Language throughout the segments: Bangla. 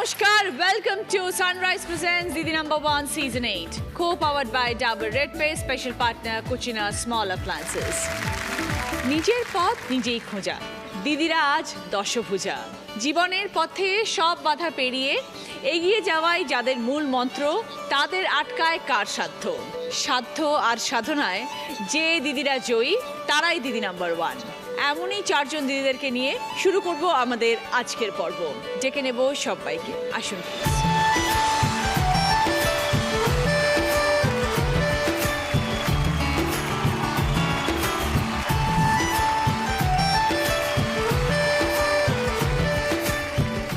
Namaskar, welcome to Sunrise Presents Didi No.1 Season 8, co-powered by Dabur Red Paste, special partner Cucina Small Appliances. নিজের পথ নিজেই খোঁজা, দিদিরা আজ দশভুজা। জীবনের পথে সব বাধা পেরিয়ে এগিয়ে যাওয়াই যাদের মূল মন্ত্র, তাদের আটকায় কার সাধ্য? সাধ্য আর সাধনায় যে দিদিরা জয়ী, তারাই দিদি No.1। এমনই চারজন দিদিদেরকে নিয়ে শুরু করব আমাদের আজকের পর্ব। ডেকে নেব সবাইকে, আসুন।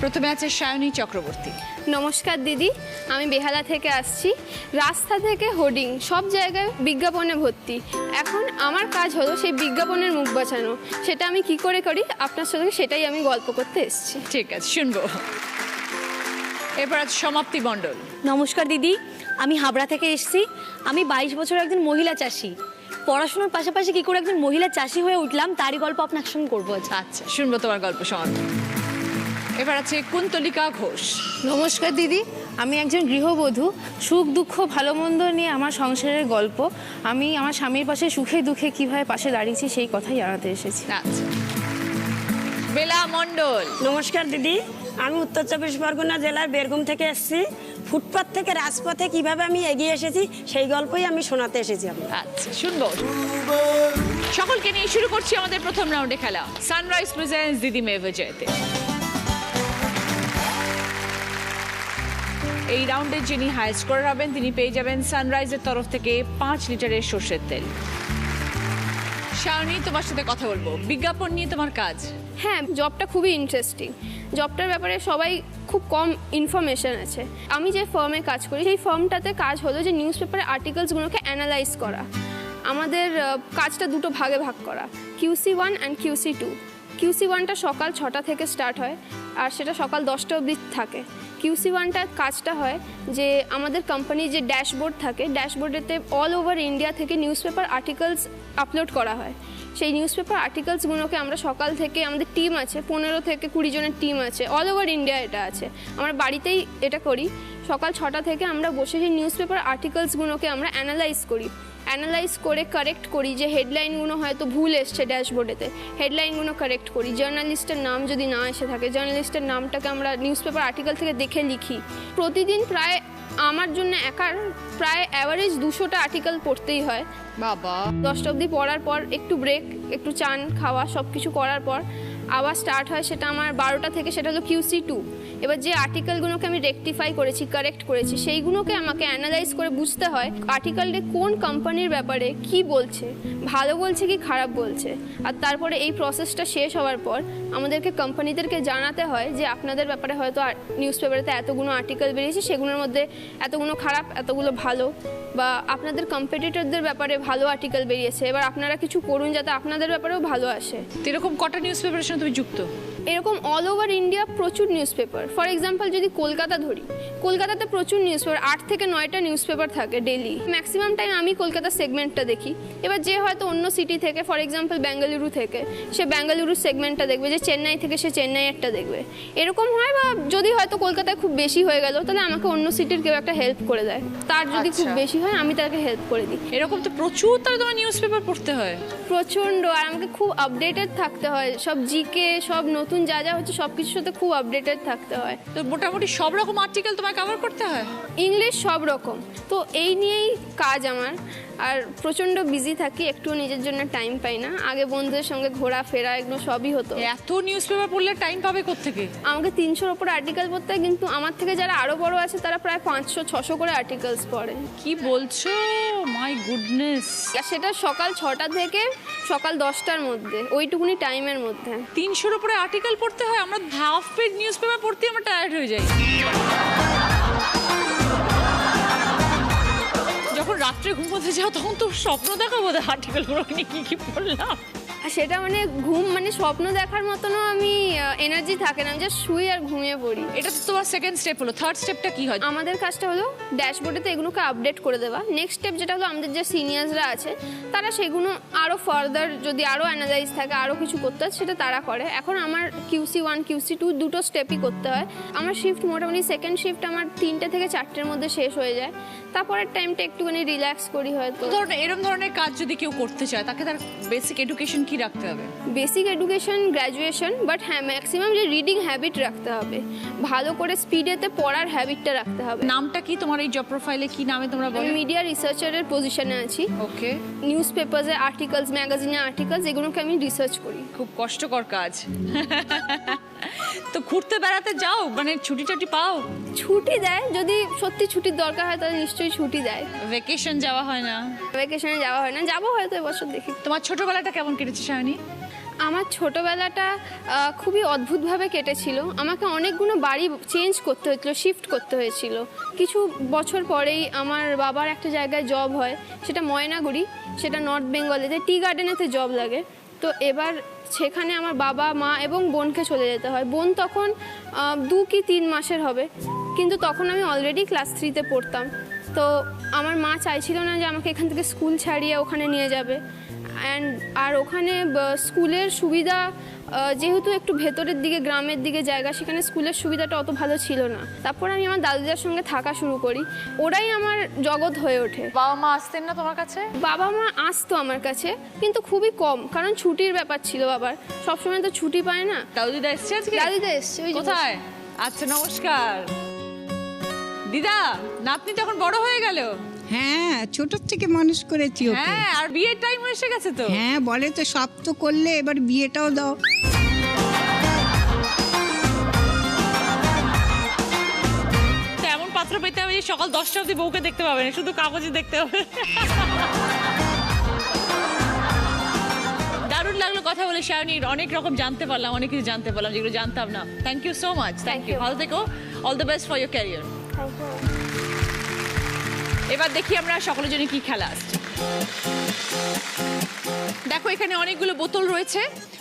প্রথমে আছে সায়নী চক্রবর্তী। নমস্কার দিদি, আমি বেহালা থেকে আসছি। রাস্তা থেকে হোর্ডিং সব জায়গায় বিজ্ঞাপনে ভর্তি। এখন আমার কাজ হলো সেই বিজ্ঞাপনের মুখ বাঁচানো। সেটা আমি কি করে করি আপনার সঙ্গে সেটাই আমি গল্প করতে এসেছি। ঠিক আছে, শুনবো। এরপর আছে সমাপ্তি মণ্ডল। নমস্কার দিদি, আমি হাবড়া থেকে এসেছি। আমি 22 বছরের একজন মহিলা চাষি। পড়াশোনার পাশাপাশি কি করে একজন মহিলা চাষি হয়ে উঠলাম তারই গল্প আপনার সঙ্গে করবো। আচ্ছা, শুনবো তোমার গল্প। সমাপ্তি। এবার আছে কুন্তলিকা ঘোষ। নমস্কার দিদি, আমি একজন গৃহবধূ। সুখ দুঃখ ভালো মন্দ নিয়ে আমার সংসারের গল্প। আমি আমার স্বামীর পাশে সুখে দুঃখে কীভাবে পাশে দাঁড়িয়েছি সেই কথাই জানাতে এসেছি। আচ্ছা, বেলা মণ্ডল। নমস্কার দিদি, আমি উত্তর চব্বিশ পরগনা জেলার বেরগুম থেকে এসেছি। ফুটপাথ থেকে রাজপথে কিভাবে আমি এগিয়ে এসেছি সেই গল্পই আমি শোনাতে এসেছি। আচ্ছা, শুনবো। সকলকে নিয়ে শুরু করছি আমাদের প্রথম রাউন্ডে খেলা, সানরাইজ প্রেজেন্টস দিদি মে বিজয়তে। এই রাউন্ডে যিনি হাই স্কোরার হবেন তিনি পেয়ে যাবেন সানরাইজের তরফ থেকে 5 লিটারের সর্ষের তেল। শাওনি, তোমার সাথে কথা বলবো। বিজ্ঞাপন নিয়ে তোমার কাজ? হ্যাঁ, জবটা খুবই ইন্টারেস্টিং। জবটার ব্যাপারে সবাই খুব কম ইনফরমেশন আছে। আমি যে ফার্মে কাজ করি সেই ফার্মটাতে কাজ হলো যে নিউজ পেপারের আর্টিকেলসগুলোকে অ্যানালাইজ করা। আমাদের কাজটা দুটো ভাগে ভাগ করা, QC1 অ্যান্ড QC2। QC1টা সকাল 6টা থেকে স্টার্ট হয় আর সেটা সকাল 10টা অবধি থাকে। QC1টার কাজটা হয় যে আমাদের কোম্পানির যে ড্যাশবোর্ড থাকে, ড্যাশবোর্ডেতে অল ওভার ইন্ডিয়া থেকে নিউজ পেপার আর্টিকেলস আপলোড করা হয়। সেই নিউজ পেপার আর্টিকেলসগুলোকে আমরা সকাল থেকে, আমাদের টিম আছে 15 থেকে 20 জনের টিম আছে, অল ওভার ইন্ডিয়া এটা আছে। আমরা বাড়িতেই এটা করি। সকাল 6টা থেকে আমরা বসে সেই নিউজ পেপার আর্টিকেলসগুলোকে আমরা অ্যানালাইজ করি। অ্যানালাইজ করে কারেক্ট করি যে হেডলাইনগুলো হয়তো ভুল এসছে ড্যাশবোর্ডেতে, হেডলাইনগুলো কারেক্ট করি। জার্নালিস্টের নাম যদি না এসে থাকে, জার্নালিস্টের নামটাকে আমরা নিউজ পেপার আর্টিকেল থেকে দেখে লিখি। প্রতিদিন প্রায় আমার জন্য একার প্রায় অ্যাভারেজ 200টা আর্টিকেল পড়তেই হয়। বাবা, 10টা অবধি পড়ার পর একটু ব্রেক, একটু চান খাওয়া সব কিছু করার পর আবার স্টার্ট হয় সেটা আমার 12টা থেকে, সেটা হলো QC2। এবার যে আর্টিকেলগুলোকে আমি রেকটিফাই করেছি, কারেক্ট করেছি, সেইগুলোকে আমাকে অ্যানালাইজ করে বুঝতে হয় আর্টিকেলটা কোন কোম্পানির ব্যাপারে কি বলছে, ভালো বলছে কি খারাপ বলছে। আর তারপরে এই প্রসেসটা শেষ হওয়ার পর আমাদেরকে কোম্পানিদেরকে জানাতে হয় যে আপনাদের ব্যাপারে হয়তো নিউজ পেপারেতে এতগুলো আর্টিকেল বেরিয়েছে, সেগুলোর মধ্যে এতগুলো খারাপ, এতগুলো ভালো, বা আপনাদের কম্পিটিটরদের ব্যাপারে ভালো আর্টিকেল বেরিয়েছে, এবার আপনারা কিছু করুন যাতে আপনাদের ব্যাপারেও ভালো আসে। এরকম কটা নিউজ পেপারের সঙ্গে তুমি যুক্ত? এরকম অল ওভার ইন্ডিয়া প্রচুর নিউজ পেপার। ফর এক্সাম্পল যদি কলকাতা ধরি, কলকাতাতে প্রচুর নিউজ পেপার, 8 থেকে 9টা নিউজ পেপার থাকে ডেইলি। ম্যাক্সিমাম টাইম আমি কলকাতা সেগমেন্টটা দেখি। এবার যে হয়তো অন্য সিটি থেকে, ফর এক্সাম্পল বেঙ্গালুরু থেকে, সে বেঙ্গালুরু সেগমেন্টটা দেখবে, যে চেন্নাই থেকে সে চেন্নাইয়েরটা দেখবে। এরকম হয়। বা যদি হয়তো কলকাতায় খুব বেশি হয়ে গেল তাহলে আমাকে অন্য সিটির কেউ একটা হেল্প করে দেয়। তার যদি খুব বেশি হয় আমি তাকে হেল্প করে দিই। এরকম তো প্রচুর, তাহলে তোমার নিউজ পেপার পড়তে হয় প্রচণ্ড। আর আমাকে খুব আপডেটেড থাকতে হয়, সব জিকে, সব নতুন যা যা হচ্ছে সব কিছুর সাথে খুব আপডেটেড থাকতে হয়। তো মোটামুটি সব রকম আর্টিকেল তোমায় কভার করতে হয়? ইংলিশ সব রকম। তো এই নিয়েই কাজ আমার। আর প্রচণ্ড বিজি থাকি, একটু নিজের জন্য টাইম পাই না। আগে বন্ধুদের সঙ্গে ঘোরা ফেরা এগুলো সবই হতো। এত নিউজ পেপার পড়লে টাইম পাবে কোত্থেকে? আমাকে 300-র ওপর আর্টিকেল পড়তে হয়, কিন্তু আমার থেকে যারা আরও বড় আছে তারা প্রায় 500-600 করে আর্টিকেলস পড়ে। কি বলছো? My goodness. আর সেটা সকাল 6টা থেকে সকাল 10টার মধ্যে, ওইটুকুনি টাইমের মধ্যে। 300-র উপরে আর্টিকেল পড়তে হয়? আমরা হাফ পেজ নিউজ পেপার পড়তে আমরা টায়ার্ড হয়ে যাই। যখন রাত্রে ঘুমোতে যাও তখন তো স্বপ্ন দেখা বোধ হয় আর্টিকেলগুলো নিয়ে কি কি পড়লাম। আর সেটা মানে ঘুম মানে স্বপ্ন দেখার মতনও আমি এনার্জি থাকে না, আমি জাস্ট শুই আর ঘুমিয়ে পড়ি। এটা তো তোমার সেকেন্ড স্টেপ হলো, থার্ড স্টেপটা কি হয়? আমাদের কাজটা হলো ড্যাশবোর্ডেতে এগুলোকে আপডেট করে দেওয়া। নেক্সট স্টেপ যেটা হলো আমাদের যে সিনিয়র্সরা আছে তারা সেগুলো আরও ফার্দার যদি আরও অ্যানালাইজ থাকে আরও কিছু করতে হয় সেটা তারা করে। এখন আমার QC1 QC2 দুটো স্টেপই করতে হয়। আমার শিফট মোটামুটি সেকেন্ড শিফট আমার 3টে থেকে 4টের মধ্যে শেষ হয়ে যায়। তারপরের টাইমটা একটুখানি রিল্যাক্স করি হয়তো। ধরুন এরকম ধরনের কাজ যদি কেউ করতে চায় তাকে তার বেসিক এডুকেশন কি রাখতে হবে? বেসিক এডুকেশন গ্র্যাজুয়েশন, বাট হ্যাঁ ম্যাক্সিমাম যে রিডিং হ্যাবিট রাখতে হবে, ভালো করে স্পিডেতে পড়ার হ্যাবিটটা রাখতে হবে। নামটা কি তোমার এই জব প্রোফাইলে, কি নামে তোমরা আমি বলো? মিডিয়া রিসার্চারের পজিশনে আছি। ওকে, নিউজ পেপারসে আর্টিকেলস, ম্যাগাজিনে আর্টিকেলস এগুলোকে আমি রিসার্চ করি। খুব কষ্টকর কাজ। তো ঘুরতে বেড়াতে যাও, মানে ছুটি টুটি পাও? ছুটি দেয়, যদি সত্যি ছুটির দরকার হয় তাহলে নিশ্চয়ই ছুটি দেয়। ভ্যাকেশন যাওয়া হয় না? ভ্যাকেশনে যাওয়া হয় না, যাবো হয়তো এবছর দেখি। তোমার ছোটবেলাটা কেমন কেটেছে সায়নী? আমার ছোটোবেলাটা খুবই অদ্ভুতভাবে কেটেছিল। আমাকে অনেকগুলো বাড়ি চেঞ্জ করতে হয়েছিল, শিফট করতে হয়েছিল। কিছু বছর পরেই আমার বাবার একটা জায়গায় জব হয়, সেটা ময়নাগুড়ি, সেটা নর্থ বেঙ্গলেতে টি গার্ডেনেতে জব লাগে। তো এবার সেখানে আমার বাবা মা এবং বোনকে চলে যেতে হয়। বোন তখন 2 কি 3 মাসের হবে, কিন্তু তখন আমি অলরেডি ক্লাস 3তে পড়তাম। তো আমার মা চাইছিল না যে আমাকে এখান থেকে স্কুল ছাড়িয়ে ওখানে নিয়ে যাবে। আর ওখানে স্কুলের সুবিধা যেহেতু একটু ভেতরের দিকে গ্রামের দিকে জায়গা, সেখানে স্কুলের সুবিধাটা অত ভালো ছিল না। তারপর আমি আমার দাদুদের সঙ্গে থাকা শুরু করি, ওরাই আমার জগৎ হয়ে ওঠে। বাবা মা আসতেন না তোমার কাছে? বাবা মা আসতো আমার কাছে, কিন্তু খুবই কম, কারণ ছুটির ব্যাপার ছিল বাবার, সবসময় তো ছুটি পায় না। দাদুদিদা এসছে আজকে? দাদুদা এসছে। ওই যে কোথায়? আচ্ছা, নমস্কার দিদা। নাতনি যখন বড় হয়ে গেল? হ্যাঁ, ছোট থেকে মানুষ করেছি ওকে। হ্যাঁ, আর বিয়ের টাইম এসে গেছে তো। হ্যাঁ, বলে তো সব তো করলে, এবার বিয়েটাও দাও। তো এমন পাত্র পেতে হবে যে সকাল 10টা অবধি বউকে দেখতে পাবে না, শুধু কাগজে দেখতে হবে। দারুণ লাগলো কথা বলে সায়নী, অনেক রকম জানতে পারলাম, অনেক কিছু জানতে পারলাম যেগুলো জানতাম না। Thank you so much. Thank you, ভালো থেকো, all the best for your career. এবার দেখি আমরা সকলের জন্য কি খেলা আসছে। দেখো এখানে অনেকগুলো বোতল রয়েছে,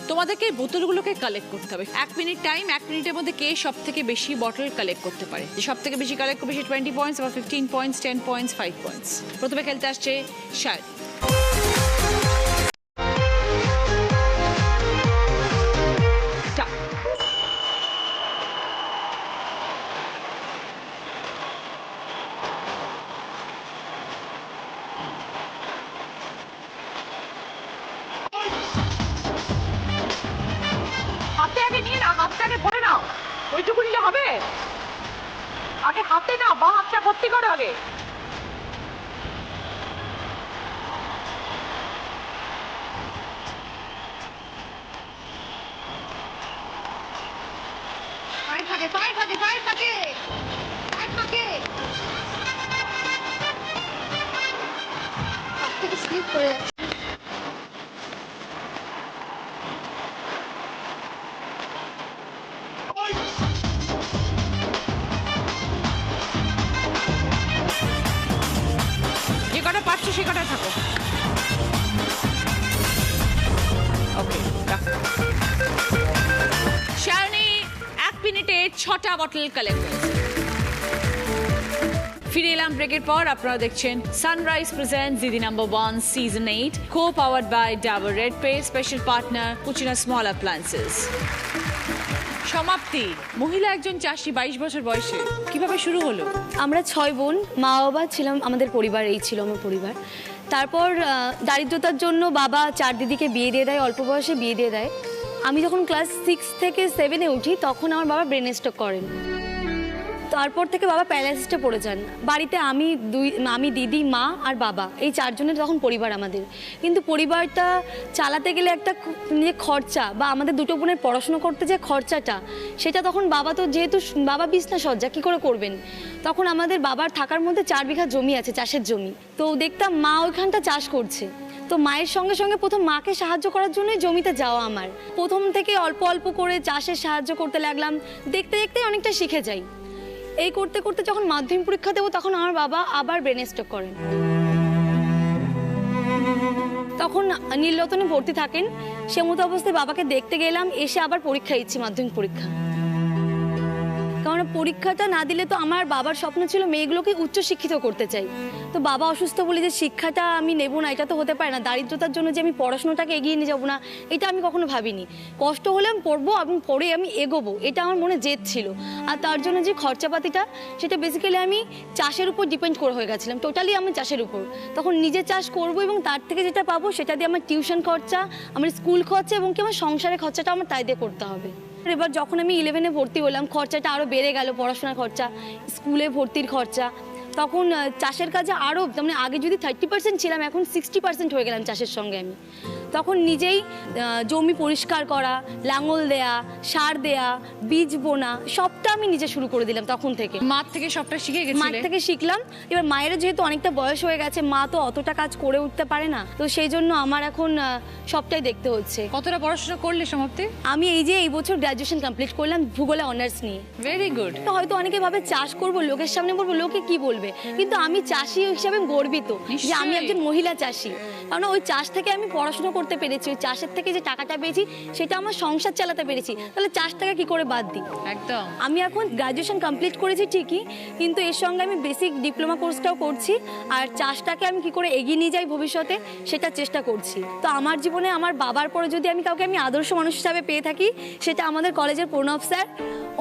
তোমাদেরকে এই বোতলগুলোকে কালেক্ট করতে হবে। 1 মিনিট টাইম, 1 মিনিটের মধ্যে কে সব থেকে বেশি বটল কালেক্ট করতে পারে। যে সব থেকে বেশি কালেক্ট করবে সে 20 পয়েন্টস, আবার 15 পয়েন্টস, 10 পয়েন্টস, 5 পয়েন্টস। প্রথমে খেলতে আসছে শায়দ। হাতে আগে নিয়ে নাও, হাতটা আগে ভরে নাও, ওইটুকু নিলে হবে। আগে হাতে নাও, বা হাতটা ভর্তি করো আগে। পায়ে থাকে, পায়ে থাকে, পায়ে থাকে, পায়ে থাকে। হাত থেকে স্লিপ করে যাচ্ছে। যে কটা পারছো সে কটা থাকো। ওকে, রাখো। শায়নী 1 মিনিটে 6টা বটল কালেক্ট করেছে। ফিরে এলাম ব্রেকের পর। আপনারা দেখছেন Sunrise presents Didi number 1 season 8, co powered by Dabur red paste, special partner Cucina small appliances. সমাপ্তি। মহিলা একজন চাষি 22 বছর বয়সে, কিভাবে শুরু হলো? আমরা 6 বোন, মা বাবা ছিলাম, আমাদের পরিবার এই ছিল আমার পরিবার। তারপর দারিদ্রতার জন্য বাবা 4 দিদিকে বিয়ে দিয়ে দেয়, অল্প বয়সে বিয়ে দিয়ে দেয়। আমি যখন ক্লাস 6 থেকে 7-এ উঠি তখন আমার বাবা ব্রেন স্ট্রোক করেন। তারপর থেকে বাবা প্যারালাইসিসে পড়ে যান। বাড়িতে আমি দিদি, মা আর বাবা, এই 4 জনের তখন পরিবার আমাদের। কিন্তু পরিবারটা চালাতে গেলে একটা যে খরচা বা আমাদের 2 বোনের পড়াশোনা করতে যে খরচাটা, সেটা তখন বাবা তো যেহেতু বাবা বিছনা সজ্জা কী করে করবেন। তখন আমাদের বাবার থাকার মধ্যে 4 বিঘা জমি আছে, চাষের জমি। তো দেখতাম মা ওইখানটা চাষ করছে, তো মায়ের সঙ্গে সঙ্গে প্রথম মাকে সাহায্য করার জন্যই জমিতে যাওয়া। আমার প্রথম থেকে অল্প অল্প করে চাষে সাহায্য করতে লাগলাম, দেখতে দেখতে অনেকটা শিখে যাই। এই করতে করতে যখন মাধ্যমিক পরীক্ষা দেবো তখন আমার বাবা আবার ব্রেন স্ট্রোক করেন। তখন তখন নীলরতনে ভর্তি থাকেন, সে মতো অবস্থায় বাবাকে দেখতে গেলাম, এসে আবার পরীক্ষা দিচ্ছি, মাধ্যমিক পরীক্ষা। কারণ পরীক্ষাটা না দিলে তো আমার বাবার স্বপ্ন ছিল মেয়েগুলোকে উচ্চশিক্ষিত করতে চাই। তো বাবা অসুস্থ বলে যে শিক্ষাটা আমি নেব না, এটা তো হতে পারে না। দারিদ্রতার জন্য যে আমি পড়াশোনাটাকে এগিয়ে নিয়ে যাবো না, এটা আমি কখনো ভাবিনি। কষ্ট হলে আমি পড়বো এবং পড়ে আমি এগোবো, এটা আমার মনে জেদ ছিল। আর তার জন্য যে খরচাপাতিটা, সেটা বেসিক্যালি আমি চাষের উপর ডিপেন্ড করে হয়ে গেছিলাম, টোটালি আমি চাষের উপর। তখন নিজে চাষ করবো এবং তার থেকে যেটা পাবো সেটা দিয়ে আমার টিউশন খরচা, আমার স্কুল খরচা এবং কি আমার সংসারের খরচাটা আমার তাই দিয়ে করতে হবে। এবার যখন আমি 11-এ ভর্তি হলাম, খরচাটা আরও বেড়ে গেল, পড়াশোনার খরচা, স্কুলে ভর্তির খরচা। তখন চাষের কাজে আরও, মানে আগে যদি 30% ছিলাম, এখন 60% হয়ে গেলাম চাষের সঙ্গে আমি। তখন নিজেই জমি পরিষ্কার করা, লাঙল দেয়া, সার দেয়া, বীজ বোনা, সবটা আমি নিজে শুরু করে দিলাম তখন থেকে। মার থেকে সবটা শিখে গেছিলে? মার থেকে শিখলাম। এবার মায়ের যেহেতু অনেকটা বয়স হয়ে গেছে, মা তো অতটা কাজ করে উঠতে পারে না, তো সেই জন্য আমার এখন সবটাই দেখতে হচ্ছে। কতটা পড়াশোনা করলে সমাপ্তি? আমি এই বছর গ্র্যাজুয়েশন কমপ্লিট করলাম ভূগোলে অনার্স নিয়ে। Very good. হয়তো অনেকে ভাবে চাষ করব, লোকের সামনে বলবো, লোকে কি বলবে, কিন্তু আমি চাষি হিসাবে গর্বিত যে আমি একজন মহিলা চাষি। কারণ ওই চাষ থেকে আমি পড়াশোনা করতে পেরেছি, ওই চাষের থেকে যে টাকাটা পেয়েছি সেটা আমার সংসার চালাতে পেরেছি, তাহলে চাষটাকে কি করে বাদ দিই? একদম। আমি এখন গ্র্যাজুয়েশন কমপ্লিট করেছি ঠিকই, কিন্তু এর সঙ্গে আমি বেসিক ডিপ্লোমা কোর্সটাও করছি, আর চাষটাকে আমি কি করে এগিয়ে নিয়ে যাই ভবিষ্যতে সেটা চেষ্টা করছি। তো আমার জীবনে আমার বাবার পরে যদি আমি কাউকে আমি আদর্শ মানুষ হিসাবে পেয়ে থাকি, সেটা আমাদের কলেজের প্রণব স্যার।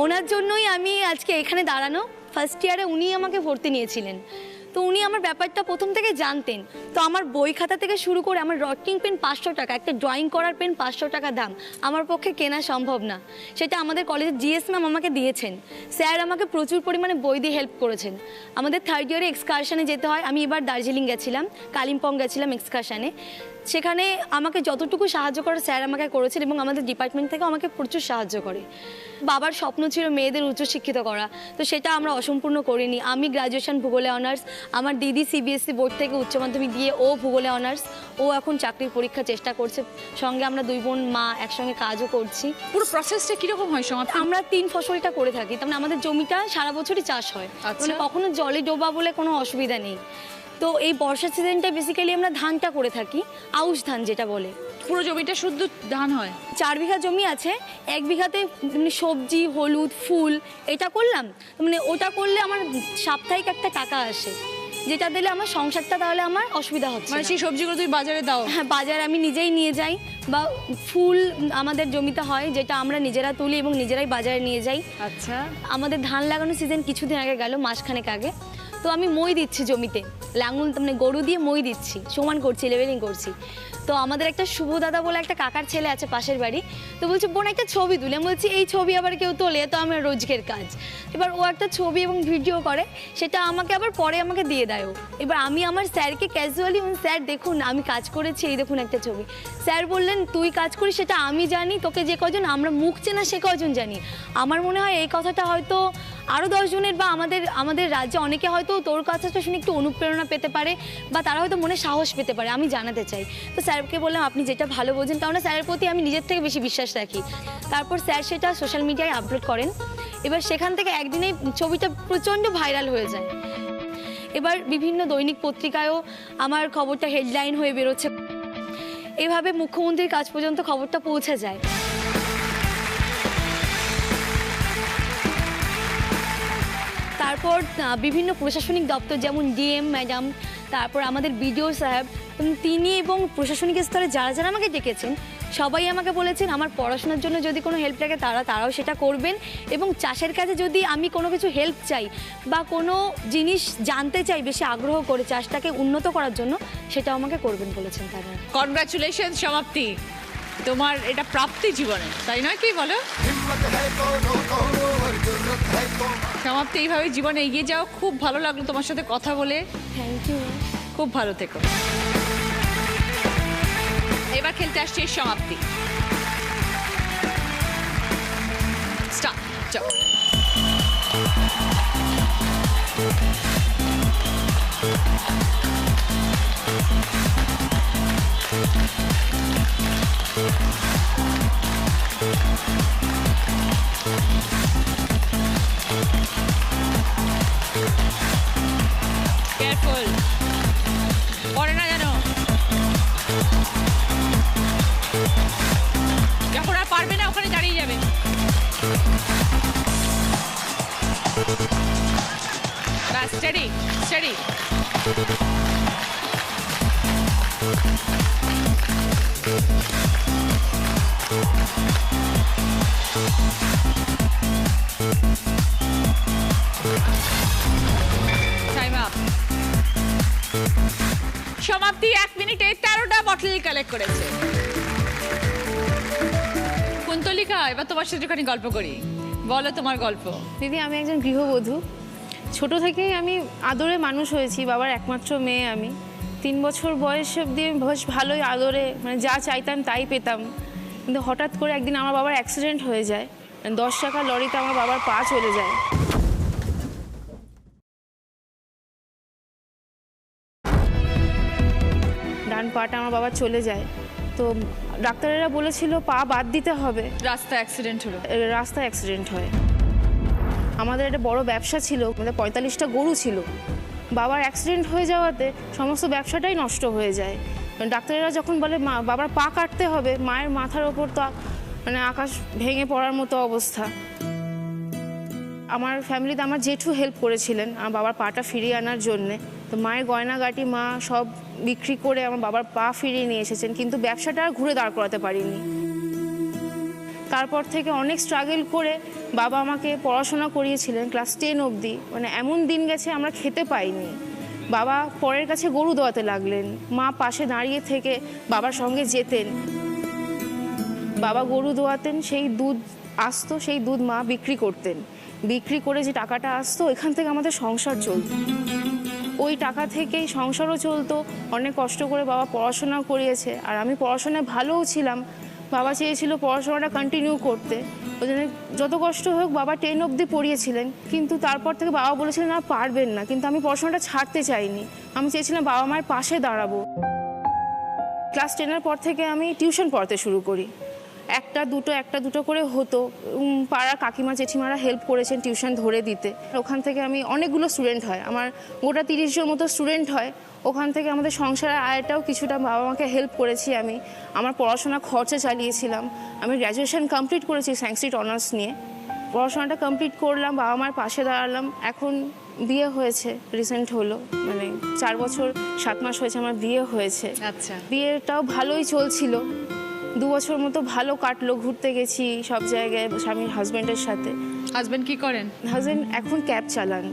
ওনার জন্যই আমি আজকে এখানে দাঁড়ানো। ফার্স্ট ইয়ারে উনি আমাকে ভর্তি নিয়েছিলেন, তো উনি আমার ব্যাপারটা প্রথম থেকে জানতেন। তো আমার বই খাতা থেকে শুরু করে আমার রটিং পেন 500 টাকা, একটা ড্রয়িং করার পেন 500 টাকা দাম, আমার পক্ষে কেনা সম্ভব না। সেটা আমাদের কলেজের জিএস ম্যাম আমাকে দিয়েছেন। স্যার আমাকে প্রচুর পরিমাণে বই দিয়ে হেল্প করেছেন। আমাদের থার্ড ইয়ারে এক্সকারশনে যেতে হয়, আমি এবার দার্জিলিং গেছিলাম, কালিম্পং গেছিলাম এক্সকারশনে। সেখানে আমাকে যতটুকু সাহায্য করার স্যার আমাকে করেছেন এবং আমাদের ডিপার্টমেন্ট থেকে আমাকে প্রচুর সাহায্য করে। বাবার স্বপ্ন ছিল মেয়েদের উচ্চশিক্ষিত করা, তো সেটা আমরা অসম্পূর্ণ করিনি। আমি গ্র্যাজুয়েশন ভূগোলে অনার্স, আমার দিদি সিবিএসসি বোর্ড থেকে উচ্চ মাধ্যমিক দিয়ে ও ভূগোলে অনার্স, ও এখন চাকরির পরীক্ষা চেষ্টা করছে। সঙ্গে আমরা 2 বোন মা একসঙ্গে কাজও করছি। পুরো প্রসেসটা কিরকম হয় সমাপ্তি? আমরা 3 ফসলটা করে থাকি, তার মানে আমাদের জমিটা সারা বছরই চাষ হয়, মানে কখনো জলে ডোবা বলে কোনো অসুবিধা নেই। তো এই বর্ষা সিজনটা বেসিক্যালি আমরা ধানটা করে থাকি, আউশ ধান যেটা বলে। পুরো জমিটা শুদ্ধ ধান হয়? 4 বিঘা জমি আছে, 1 বিঘাতে মানে সবজি, হলুদ, ফুল এটা করলাম, মানে ওটা করলে আমার সাপ্তাহিক একটা টাকা আসে, যেটা দিলে আমার সংসারটা তাহলে আমার অসুবিধা হচ্ছে। মানে সেই সবজিগুলো তুমি বাজারে দাও? হ্যাঁ, বাজার আমি নিজেই নিয়ে যাই, বা ফুল আমাদের জমিতে হয় যেটা আমরা নিজেরা তুলি এবং নিজেরাই বাজারে নিয়ে যাই। আচ্ছা। আমাদের ধান লাগানোর সিজন কিছুদিন আগে গেল, মাসখানেক আগে। তো আমি মই দিচ্ছি জমিতে, লাঙল মানে গরু দিয়ে মই দিচ্ছি, সমান করছি, লেভেলিং করছি। তো আমাদের একটা শুভ দাদা বলে একটা কাকার ছেলে আছে পাশের বাড়ি, তো বলছে বোন একটা ছবি তুলে। আমি বলছি এই ছবি আবার কেউ তোলে? তো আমার রোজকের কাজ। এবার ও একটা ছবি এবং ভিডিও করে, সেটা আমাকে আবার পরে আমাকে দিয়ে দেয় ও। এবার আমি আমার স্যারকে ক্যাজুয়ালি, স্যার দেখুন আমি কাজ করেছি, এই দেখুন একটা ছবি। স্যার বললেন তুই কাজ করিস সেটা আমি জানি, তোকে যে কজন আমরা মুখ চেনা সে কজন জানি। আমার মনে হয় এই কথাটা হয়তো আরও 10 জনের বা আমাদের রাজ্যে অনেকে হয়তো তোর কথাটা শুনে একটু অনুপ্রেরণা পেতে পারে, বা তারা হয়তো মনে সাহস পেতে পারে, আমি জানাতে চাই। তো স্যারকে বললাম আপনি যেটা ভালো বোঝেন, কারণ স্যারের প্রতি আমি নিজের থেকে বেশি বিশ্বাস রাখি। তারপর স্যার সেটা সোশ্যাল মিডিয়ায় আপলোড করেন। এবার সেখান থেকে একদিনেই ছবিটা প্রচণ্ড ভাইরাল হয়ে যায়। এবার বিভিন্ন দৈনিক পত্রিকায়ও আমার খবরটা হেডলাইন হয়ে বেরোচ্ছে। এভাবে মুখ্যমন্ত্রীর কাছ পর্যন্ত খবরটা পৌঁছে যায়। তারপর বিভিন্ন প্রশাসনিক দপ্তর যেমন ডিএম ম্যাডাম, তারপর আমাদের বিডিও সাহেব, তিনি এবং প্রশাসনিক স্তরে যারা যারা আমাকে ডেকেছেন সবাই আমাকে বলেছেন আমার পড়াশোনার জন্য যদি কোনো হেল্প লাগে তারাও সেটা করবেন, এবং চাষের কাজে যদি আমি কোনো কিছু হেল্প চাই বা কোনো জিনিস জানতে চাই বেশি আগ্রহ করে চাষটাকে উন্নত করার জন্য, সেটাও আমাকে করবেন বলেছেন তারা। কনগ্রাচুলেশন সমাপ্তি, তোমার এটা প্রাপ্তি জীবনে, তাই নয় কি বলো? সমাপ্তি, এইভাবে জীবনে এগিয়ে যাও। খুব ভালো লাগলো তোমার সাথে কথা বলে। Thank you. খুব ভালো থেকো। এবার খেলতে আসছে সমাপ্তি। স্টার্ট। যাও। কেয়ারফুল, পড়ে না জানো। Study study. Time up. সমাপ্তি 1 মিনিটে 13টা বটল কালেক্ট করেছে। কুন্তলিকা, এবার তোমার সাথে একটুখানি গল্প করি, বলো তোমার গল্প। দিদি, আমি একজন গৃহবধূ। ছোট থেকেই আমি আদরে মানুষ হয়েছি, বাবার একমাত্র মেয়ে আমি। 3 বছর বয়স অবধি আমি বেশ ভালোই আদরে, মানে যা চাইতাম তাই পেতাম। কিন্তু হঠাৎ করে একদিন আমার বাবার অ্যাক্সিডেন্ট হয়ে যায়। 10 টাকা লরিতে আমার বাবার পা চলে যায়। ডান পাটা আমার বাবার চলে যায়। তো ডাক্তারেরা বলেছিল পা বাদ দিতে হবে। রাস্তা অ্যাক্সিডেন্ট হলো? রাস্তায় অ্যাক্সিডেন্ট হয়। আমাদের একটা বড় ব্যবসা ছিল, আমাদের 45টা গরু ছিল। বাবার অ্যাক্সিডেন্ট হয়ে যাওয়াতে সমস্ত ব্যবসাটাই নষ্ট হয়ে যায়। ডাক্তারেরা যখন বলে বাবার পা কাটতে হবে, মায়ের মাথার ওপর তো মানে আকাশ ভেঙে পড়ার মতো অবস্থা। আমার ফ্যামিলিতে আমার জেঠু হেল্প করেছিলেন আমার বাবার পাটা ফিরিয়ে আনার জন্যে। তো মায়ের গয়নাগাটি মা সব বিক্রি করে আমার বাবার পা ফিরিয়ে নিয়ে এসেছেন, কিন্তু ব্যবসাটা আর ঘুরে দাঁড় করাতে পারিনি। তারপর থেকে অনেক স্ট্রাগল করে বাবা আমাকে পড়াশোনা করিয়েছিলেন ক্লাস 10 অবধি। মানে এমন দিন গেছে আমরা খেতে পাইনি। বাবা পরের কাছে গরু দোয়াতে লাগলেন, মা পাশে দাঁড়িয়ে থেকে বাবার সঙ্গে যেতেন। বাবা গরু দোয়াতেন, সেই দুধ আসতো, সেই দুধ মা বিক্রি করতেন। বিক্রি করে যে টাকাটা আসতো এখান থেকে আমাদের সংসার চলতো। ওই টাকা থেকেই সংসারও চলতো। অনেক কষ্ট করে বাবা পড়াশোনা করিয়েছে, আর আমি পড়াশোনায় ভালোও ছিলাম। বাবা চেয়েছিল পড়াশোনাটা কন্টিনিউ করতে, ওই জন্য যত কষ্ট হোক বাবা 10 অবধি পড়িয়েছিলেন। কিন্তু তারপর থেকে বাবা বলেছিলেন না পারবেন না, কিন্তু আমি পড়াশোনাটা ছাড়তে চাইনি। আমি চেয়েছিলাম বাবা মায়ের পাশে দাঁড়াবো। ক্লাস 10-এর পর থেকে আমি টিউশন পড়াতে শুরু করি। একটা দুটো করে হতো। পাড়ার কাকিমা জেঠিমারা হেল্প করেছেন টিউশন ধরে দিতে। ওখান থেকে আমি অনেকগুলো স্টুডেন্ট হয়, আমার গোটা 30 জন মতো স্টুডেন্ট হয়। ওখান থেকে আমাদের সংসারের আয়টাও কিছুটা বাবা মাকে হেল্প করেছি আমি। আমার পড়াশোনা খরচা চালিয়েছিলাম। আমি গ্র্যাজুয়েশন কমপ্লিট করেছি সায়েন্স অনার্স নিয়ে। পড়াশোনাটা কমপ্লিট করলাম, বাবা মার পাশে দাঁড়ালাম। এখন বিয়ে হয়েছে, রিসেন্ট হলো, মানে 4 বছর 7 মাস হয়েছে আমার বিয়ে হয়েছে। আচ্ছা, বিয়েটাও ভালোই চলছিল। 2 বছর মতো ভালো কাটলো, ঘুরতে গেছি সব জায়গায় স্বামীর হাজব্যান্ডের সাথে। হাজবেন্ড কি করেন? হাজব্যান্ড এখন ক্যাব চালান,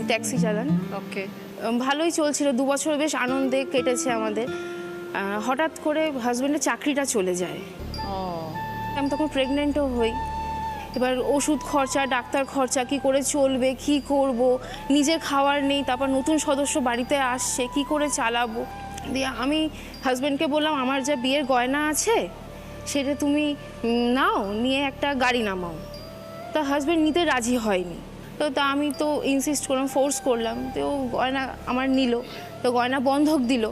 ট্যাক্সি চালান। ওকে। ভালোই চলছিল, 2 বছর বেশ আনন্দে কেটেছে আমাদের। হঠাৎ করে হাজব্যান্ডের চাকরিটা চলে যায়। আমি তখন প্রেগনেন্টও হই। এবার ওষুধ খরচা, ডাক্তার খরচা, কি করে চলবে, কি করব, নিজের খাওয়ার নেই, তারপর নতুন সদস্য বাড়িতে আসছে, কি করে চালাবো। দিয়ে আমি হাজব্যান্ডকে বললাম আমার যা বিয়ের গয়না আছে সেটা তুমি নাও, নিয়ে একটা গাড়ি নামাও। তা হাজব্যান্ড নিতে রাজি হয়নি। তো আমি তো ইনসিস্ট করলাম, ফোর্স করলাম। তো গয়না আমার নিল, তো গয়না বন্ধক দিল,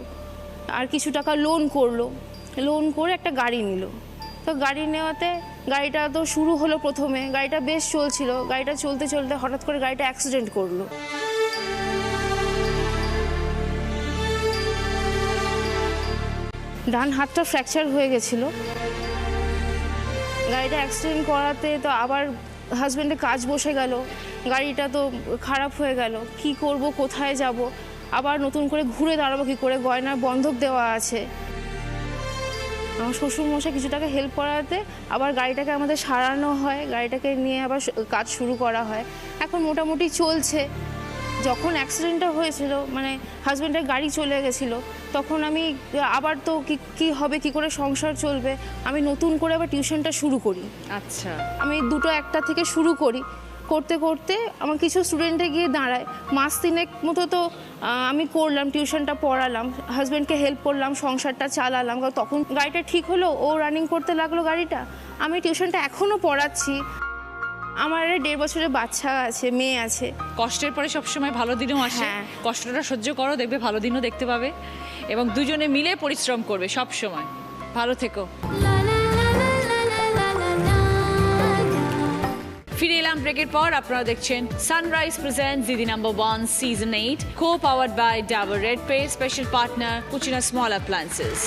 আর কিছু টাকা লোন করলো। লোন করে একটা গাড়ি নিল। তো গাড়ি নেওয়াতে গাড়িটা তো শুরু হলো, প্রথমে গাড়িটা বেশ চলছিল। গাড়িটা চলতে চলতে হঠাৎ করে গাড়িটা অ্যাক্সিডেন্ট করলো। ডান হাতটা ফ্র্যাকচার হয়ে গেছিলো। গাড়িটা অ্যাক্সিডেন্ট করাতে তো আবার হাজব্যান্ডের কাজ বসে গেল, গাড়িটা তো খারাপ হয়ে গেল। কি করব, কোথায় যাব, আবার নতুন করে ঘুরে দাঁড়াবো কী করে, গয়নার বন্ধক দেওয়া আছে। আমার শ্বশুরমশাই কিছু টাকা হেল্প করাতে আবার গাড়িটাকে আমাদের সারানো হয়, গাড়িটাকে নিয়ে আবার কাজ শুরু করা হয়। এখন মোটামুটি চলছে। যখন অ্যাক্সিডেন্টটা হয়েছিল, মানে হাজব্যান্ডের গাড়ি চলে গেছিলো, তখন আমি আবার তো কি হবে, কি করে সংসার চলবে, আমি নতুন করে আবার টিউশনটা শুরু করি। আচ্ছা, আমি 2-1 থেকে শুরু করি। করতে করতে আমার কিছু স্টুডেন্টে গিয়ে দাঁড়ায়। মাস 3 মতো তো আমি করলাম, টিউশনটা পড়ালাম, হাজব্যান্ডকে হেল্প করলাম, সংসারটা চালালাম। তখন গাড়িটা ঠিক হলো, ও রানিং করতে লাগলো গাড়িটা। আমি টিউশনটা এখনও পড়াচ্ছি। আমার 1.5 বছরের বাচ্চা আছে, মেয়ে আছে। কষ্টের পরে সবসময় ভালো দিনও আসে। হ্যাঁ। কষ্টটা সহ্য করো, দেখবে ভালো দিনও দেখতে পাবে, এবং দুজনে মিলে পরিশ্রম করবে সব সময়। ভালো থেকো। ফিরে এলাম ব্রেকের পর। আপনারা দেখছেন Sunrise presents Didi number 1 season 8, co-powered by Dabur Red Paste, special partner Cucina Small Appliances।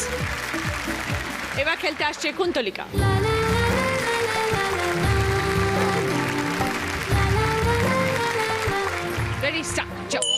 এবার খেলতে আসছে কুন্তলিকা। Ready, start, jump.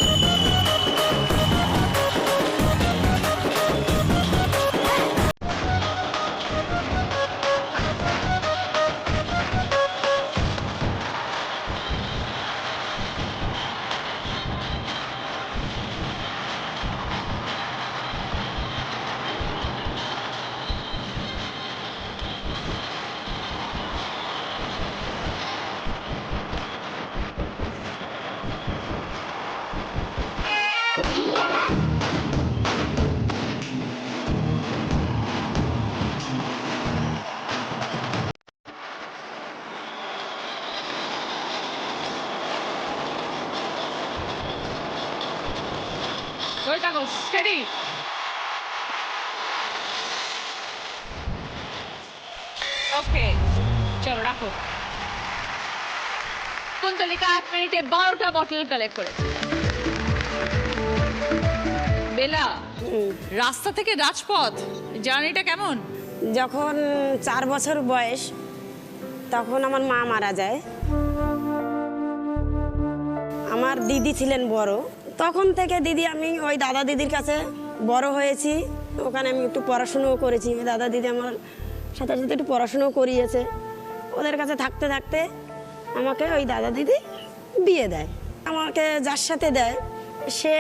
রাখো স্টেডি। ওকে চলো রাখো। কুন্তলিকা 1 মিনিটে 12টা বটল কালেক্ট করেছে। বেলা, রাস্তা থেকে রাজপথ জার্নিটা কেমন? যখন 4 বছর বয়স তখন আমার মা মারা যায়। আমার দিদি ছিলেন বড়, তখন থেকে দিদি আমি ওই দাদা দিদির কাছে বড় হয়েছি। ওখানে আমি একটু পড়াশুনোও করেছি, দাদা দিদি আমার সাথে সাথে একটু পড়াশুনোও করিয়েছে। ওদের কাছে থাকতে থাকতে আমাকে ওই দাদা দিদি বিয়ে দেয়। আমাকে যার সাথে দেয় সে